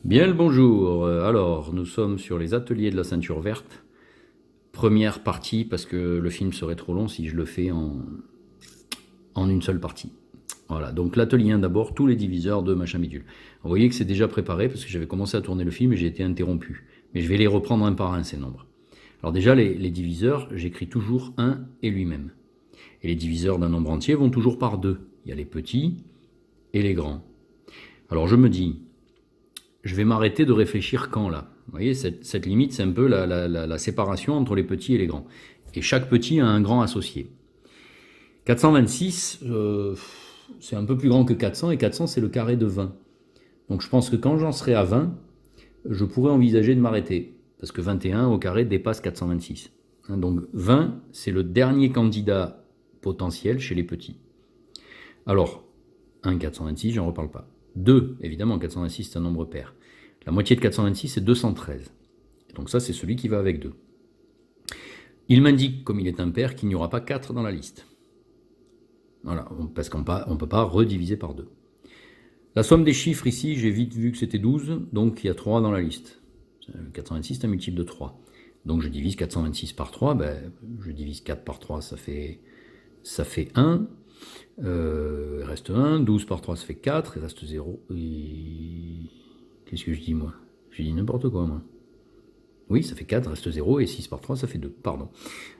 Bien le bonjour. Alors, nous sommes sur les ateliers de la ceinture verte. Première partie, parce que le film serait trop long si je le fais en une seule partie. Voilà, donc l'atelier 1 d'abord, tous les diviseurs de machin bidule. Vous voyez que c'est déjà préparé, parce que j'avais commencé à tourner le film et j'ai été interrompu. Mais je vais les reprendre un par un, ces nombres. Alors déjà, les diviseurs, j'écris toujours 1 et lui-même. Et les diviseurs d'un nombre entier vont toujours par 2. Il y a les petits et les grands. Alors je me dis, je vais m'arrêter de réfléchir quand là. Vous voyez, cette limite, c'est un peu la séparation entre les petits et les grands. Et chaque petit a un grand associé. 426, c'est un peu plus grand que 400, et 400, c'est le carré de 20. Donc je pense que quand j'en serai à 20, je pourrais envisager de m'arrêter, parce que 21 au carré dépasse 426. Donc 20, c'est le dernier candidat potentiel chez les petits. Alors, 1, 426, j'en reparle pas. 2, évidemment, 426, c'est un nombre pair. La moitié de 426, c'est 213. Et donc ça, c'est celui qui va avec 2. Il m'indique, comme il est impair, qu'il n'y aura pas 4 dans la liste. Voilà, parce qu'on ne peut pas rediviser par 2. La somme des chiffres ici, j'ai vite vu que c'était 12, donc il y a 3 dans la liste. 426, c'est un multiple de 3. Donc je divise 426 par 3, je divise 4 par 3, ça fait 1. Il reste 1, 12 par 3 ça fait 4, il reste 0. Qu'est-ce que je dis moi? Je dis n'importe quoi moi. Oui, ça fait 4, il reste 0, et 6 par 3 ça fait 2, pardon.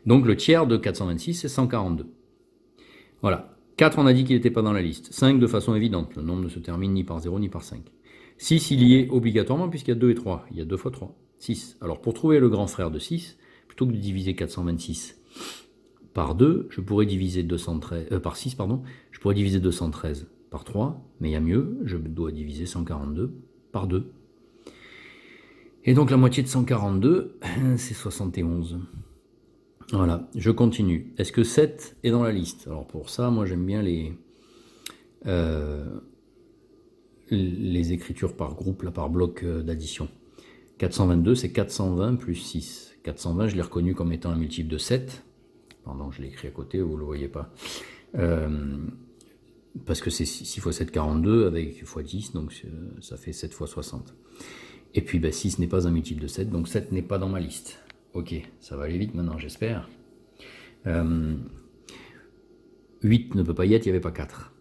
Donc le tiers de 426 c'est 142. Voilà. 4 on a dit qu'il n'était pas dans la liste. 5 de façon évidente, le nombre ne se termine ni par 0 ni par 5. 6 il y est obligatoirement puisqu'il y a 2 et 3, il y a 2 fois 3, 6. Alors pour trouver le grand frère de 6, plutôt que de diviser 426 par 2, je pourrais diviser 213, par 6, pardon, je pourrais diviser 213 par 3, mais il y a mieux, je dois diviser 142 par 2. Et donc la moitié de 142, c'est 71. Voilà, je continue. Est-ce que 7 est dans la liste? Alors pour ça, moi j'aime bien les écritures par groupe, là, par bloc d'addition. 422, c'est 420 plus 6. 420, je l'ai reconnu comme étant un multiple de 7. Pardon, je l'ai écrit à côté, vous ne le voyez pas. Parce que c'est 6 fois 7, 42, avec x 10, donc ça fait 7 fois 60. Et puis 6 n'est pas un multiple de 7, donc 7 n'est pas dans ma liste. Ok, ça va aller vite maintenant, j'espère. 8 ne peut pas y être, il n'y avait pas 4.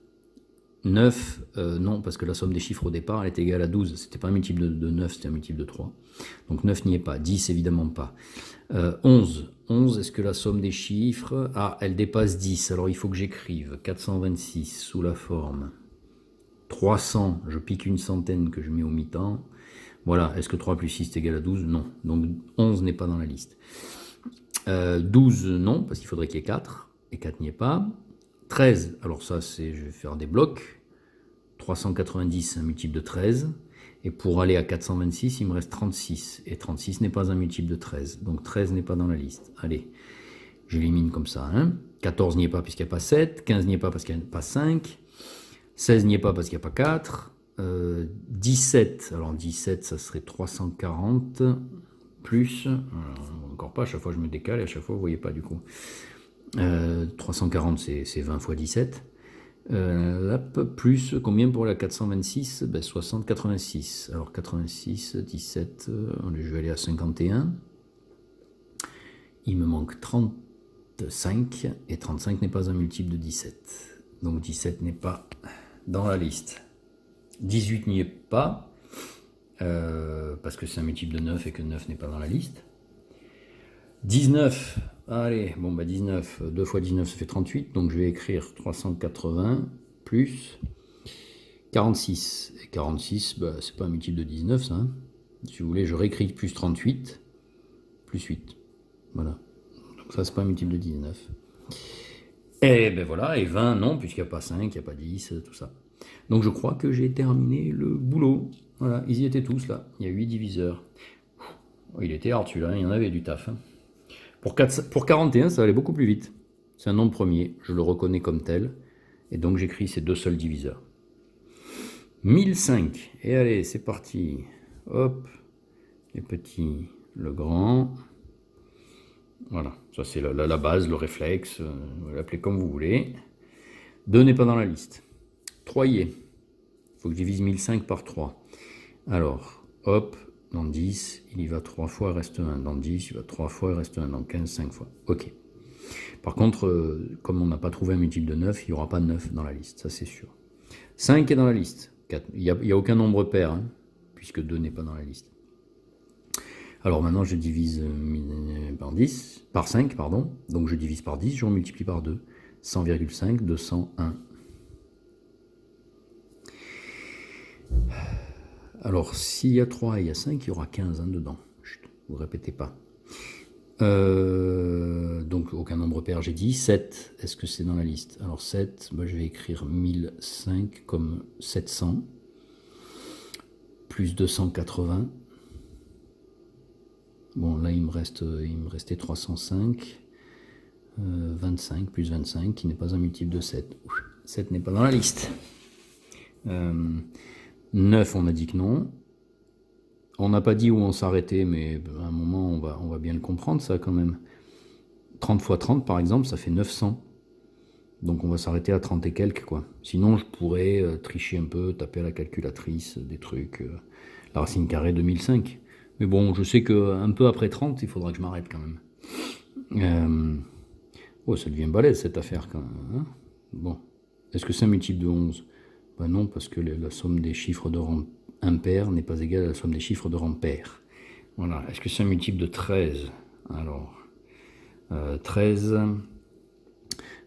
9, non, parce que la somme des chiffres au départ, elle est égale à 12. C'était pas un multiple de 9, c'était un multiple de 3. Donc 9 n'y est pas. 10, évidemment pas. 11. 11, est-ce que la somme des chiffres... Ah, elle dépasse 10. Alors il faut que j'écrive 426 sous la forme 300. Je pique une centaine que je mets au mi-temps. Voilà, est-ce que 3 plus 6 est égal à 12? Non. Donc 11 n'est pas dans la liste. 12, non, parce qu'il faudrait qu'il y ait 4. Et 4 n'y est pas. 13, alors ça, je vais faire des blocs. 390, un multiple de 13. Et pour aller à 426, il me reste 36. Et 36 n'est pas un multiple de 13. Donc 13 n'est pas dans la liste. Allez, j'élimine comme ça. 14 n'y est pas puisqu'il n'y a pas 7. 15 n'y est pas parce qu'il n'y a pas 5. 16 n'y est pas parce qu'il n'y a pas 4. 17, alors 17, ça serait 340 plus. Alors, encore pas, à chaque fois je me décale et à chaque fois vous ne voyez pas du coup. 340 c'est 20 fois 17. Plus combien pour la 426? 60, 86. Alors 86, 17, je vais aller à 51. Il me manque 35, et 35 n'est pas un multiple de 17. Donc 17 n'est pas dans la liste. 18 n'y est pas, parce que c'est un multiple de 9 et que 9 n'est pas dans la liste. 19, allez, 19, 2 fois 19 ça fait 38, donc je vais écrire 380 plus 46. Et 46, c'est pas un multiple de 19 ça. Si vous voulez, je réécris plus 38, plus 8. Voilà. Donc ça, c'est pas un multiple de 19. Et voilà, et 20, non, puisqu'il n'y a pas 5, il n'y a pas 10, tout ça. Donc je crois que j'ai terminé le boulot. Voilà, ils y étaient tous là. Il y a 8 diviseurs. Il était hard celui-là, il y en avait du taf. Pour 41, ça allait beaucoup plus vite. C'est un nombre premier, je le reconnais comme tel. Et donc j'écris ces deux seuls diviseurs. 1005. Et allez, c'est parti. Hop, les petits, le grand. Voilà, ça c'est la base, le réflexe, vous l'appelez comme vous voulez. 2 n'est pas dans la liste. 3 y est. Il faut que je divise 1005 par 3. Alors, hop, dans 10, il y va 3 fois, il reste 1. Dans 10, il va 3 fois, il reste 1. Dans 15, 5 fois. Ok. Par contre, comme on n'a pas trouvé un multiple de 9, il n'y aura pas de 9 dans la liste, ça c'est sûr. 5 est dans la liste. 4. Il n'y a aucun nombre pair, hein, puisque 2 n'est pas dans la liste. Alors maintenant, je divise par 5, pardon. Donc je divise par 10, je multiplie par 2. 100,5, 201. Alors, s'il y a 3 et il y a 5, il y aura 15 dedans. Chut, vous ne répétez pas. Donc, aucun nombre pair, j'ai dit. 7, est-ce que c'est dans la liste? Alors, 7, je vais écrire 1005 comme 700. Plus 280. Bon, là, il me restait 305. 25 plus 25, qui n'est pas un multiple de 7. 7 n'est pas dans la liste. 9, on a dit que non. On n'a pas dit où on s'arrêtait, mais à un moment, on va bien le comprendre, ça, quand même. 30 fois 30, par exemple, ça fait 900. Donc, on va s'arrêter à 30 et quelques, quoi. Sinon, je pourrais tricher un peu, taper à la calculatrice, des trucs. La racine carrée de 1005. Mais bon, je sais qu'un peu après 30, il faudra que je m'arrête, quand même. Oh, ça devient balèze, cette affaire, quand même. Hein, bon. Est-ce que c'est un multiple de 11? Ben non, parce que la somme des chiffres de rang impair n'est pas égale à la somme des chiffres de rang pair. Voilà. Est-ce que c'est un multiple de 13? Alors, 13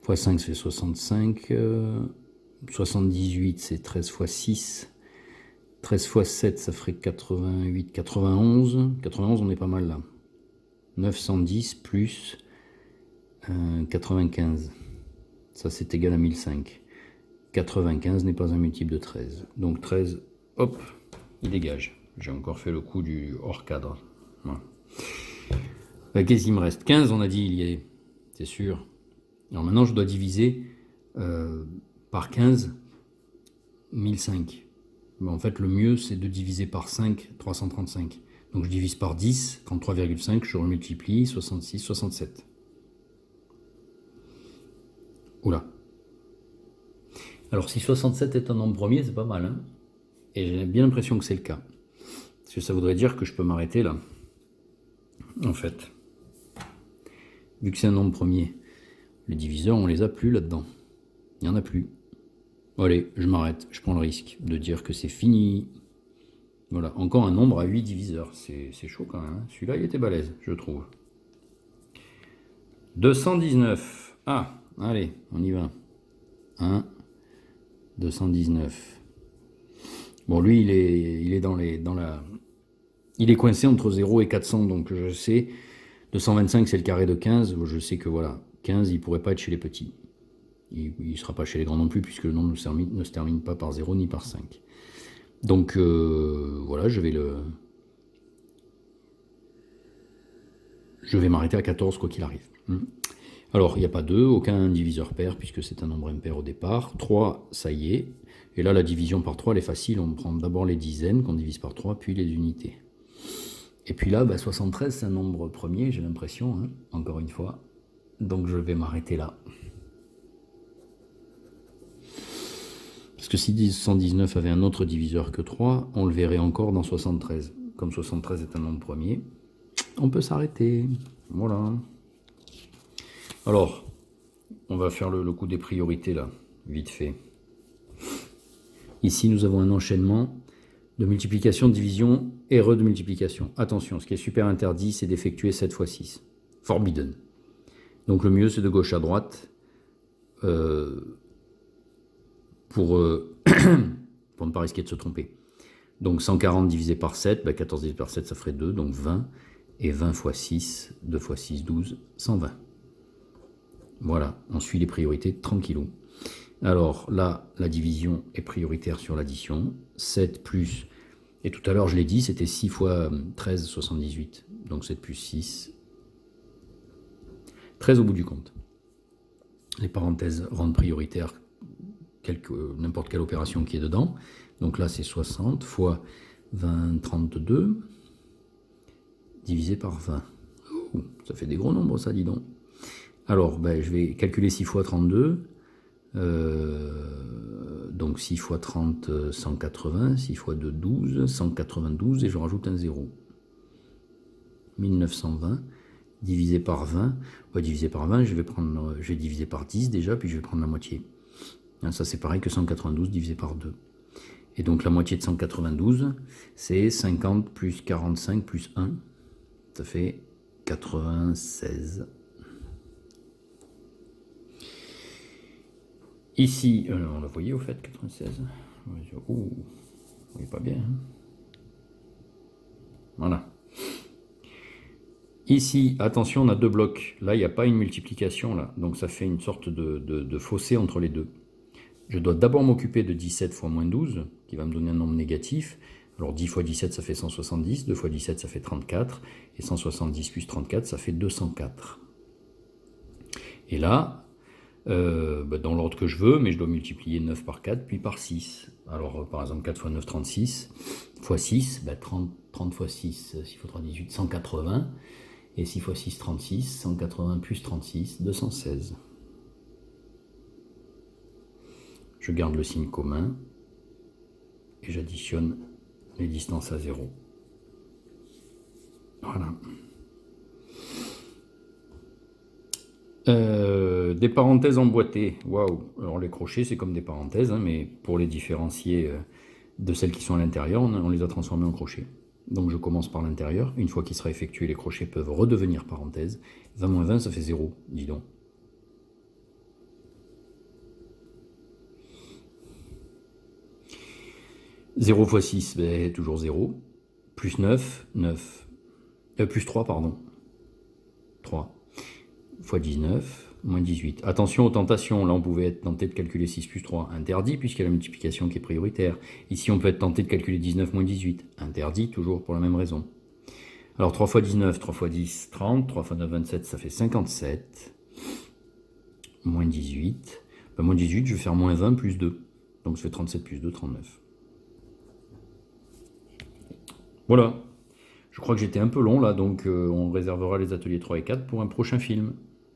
fois 5, ça fait 65. 78, c'est 13 fois 6. 13 fois 7, ça ferait 88, 91. 91, on est pas mal là. 910 plus 95. Ça, c'est égal à 1005. 95 n'est pas un multiple de 13. Donc 13, hop, il dégage. J'ai encore fait le coup du hors cadre. Voilà. Qu'est-ce qu'il me reste? 15, on a dit, il y est. C'est sûr. Alors maintenant, je dois diviser par 15, 1005. Mais en fait, le mieux, c'est de diviser par 5, 335. Donc je divise par 10, 33,5, je remultiplie, 66, 67. Oula. Alors si 67 est un nombre premier, c'est pas mal, hein. Et j'ai bien l'impression que c'est le cas. Parce que ça voudrait dire que je peux m'arrêter là. En fait. Vu que c'est un nombre premier. Les diviseurs, on les a plus là-dedans. Il n'y en a plus. Allez, je m'arrête. Je prends le risque de dire que c'est fini. Voilà, encore un nombre à 8 diviseurs. C'est chaud quand même, hein. Celui-là, il était balèze, je trouve. 219. Ah, allez, on y va. 1, 219. Bon, lui, il est dans la... Il est coincé entre 0 et 400, donc je sais. 225, c'est le carré de 15. Je sais que, voilà, 15, il ne pourrait pas être chez les petits. Il ne sera pas chez les grands non plus, puisque le nombre ne se termine pas par 0 ni par 5. Donc, voilà, je vais m'arrêter à 14, quoi qu'il arrive. Alors, il n'y a pas 2, aucun diviseur pair, puisque c'est un nombre impair au départ. 3, ça y est. Et là, la division par 3, elle est facile. On prend d'abord les dizaines, qu'on divise par 3, puis les unités. Et puis là, 73, c'est un nombre premier, j'ai l'impression, hein, encore une fois. Donc, je vais m'arrêter là. Parce que si 119 avait un autre diviseur que 3, on le verrait encore dans 73. Comme 73 est un nombre premier, on peut s'arrêter. Voilà. Alors, on va faire le coup des priorités là, vite fait. Ici, nous avons un enchaînement de multiplication, de division et re de multiplication. Attention, ce qui est super interdit, c'est d'effectuer 7 fois 6. Forbidden. Donc le mieux, c'est de gauche à droite pour ne pas risquer de se tromper. Donc 140 divisé par 7, 14 divisé par 7, ça ferait 2, donc 20. Et 20 fois 6, 2 fois 6, 12, 120. Voilà, on suit les priorités tranquillou. Alors là, la division est prioritaire sur l'addition. 7 plus, et tout à l'heure je l'ai dit, c'était 6 fois 13, 78. Donc 7 plus 6, 13 au bout du compte. Les parenthèses rendent prioritaire n'importe quelle opération qui est dedans. Donc là c'est 60 fois 20, 32, divisé par 20. Ça fait des gros nombres ça, dis donc. Alors, je vais calculer 6 fois 32. Donc 6 fois 30, 180, 6 fois 2, 12, 192, et je rajoute un 0. 1920, divisé par 20. Divisé par 20, je vais diviser par 10 déjà, puis je vais prendre la moitié. Ça c'est pareil que 192 divisé par 2. Et donc la moitié de 192, c'est 50 plus 45 plus 1. Ça fait 96. Ici, on l'a voyé au fait, 96. Ouh, vous voyez pas bien. Hein, voilà. Ici, attention, on a deux blocs. Là, il n'y a pas une multiplication, là. Donc ça fait une sorte de fossé entre les deux. Je dois d'abord m'occuper de 17 fois moins 12, qui va me donner un nombre négatif. Alors 10 fois 17, ça fait 170. 2 fois 17, ça fait 34. Et 170 plus 34, ça fait 204. Et là, dans l'ordre que je veux, mais je dois multiplier 9 par 4, puis par 6. Alors, par exemple, 4 fois 9, 36. Fois 6, 30 fois 6, 6 fois 3, 18, 180. Et 6 fois 6, 36. 180 plus 36, 216. Je garde le signe commun et j'additionne les distances à 0. Voilà. Des parenthèses emboîtées. Waouh! Alors les crochets, c'est comme des parenthèses, hein, mais pour les différencier de celles qui sont à l'intérieur, on les a transformées en crochets. Donc je commence par l'intérieur. Une fois qu'il sera effectué, les crochets peuvent redevenir parenthèses. 20 moins 20, ça fait 0, dis donc. « 0 fois 6, toujours 0. Plus 9, 9. Plus 3, pardon. 3. Fois 19, moins 18. Attention aux tentations, là on pouvait être tenté de calculer 6 plus 3, interdit puisqu'il y a la multiplication qui est prioritaire. Ici on peut être tenté de calculer 19 moins 18, interdit toujours pour la même raison. Alors 3 fois 19, 3 fois 10, 30, 3 fois 9, 27, ça fait 57. Moins 18. Moins 18, je vais faire moins 20 plus 2. Donc ça fait 37 plus 2, 39. Voilà. Je crois que j'étais un peu long là, donc on réservera les ateliers 3 et 4 pour un prochain film.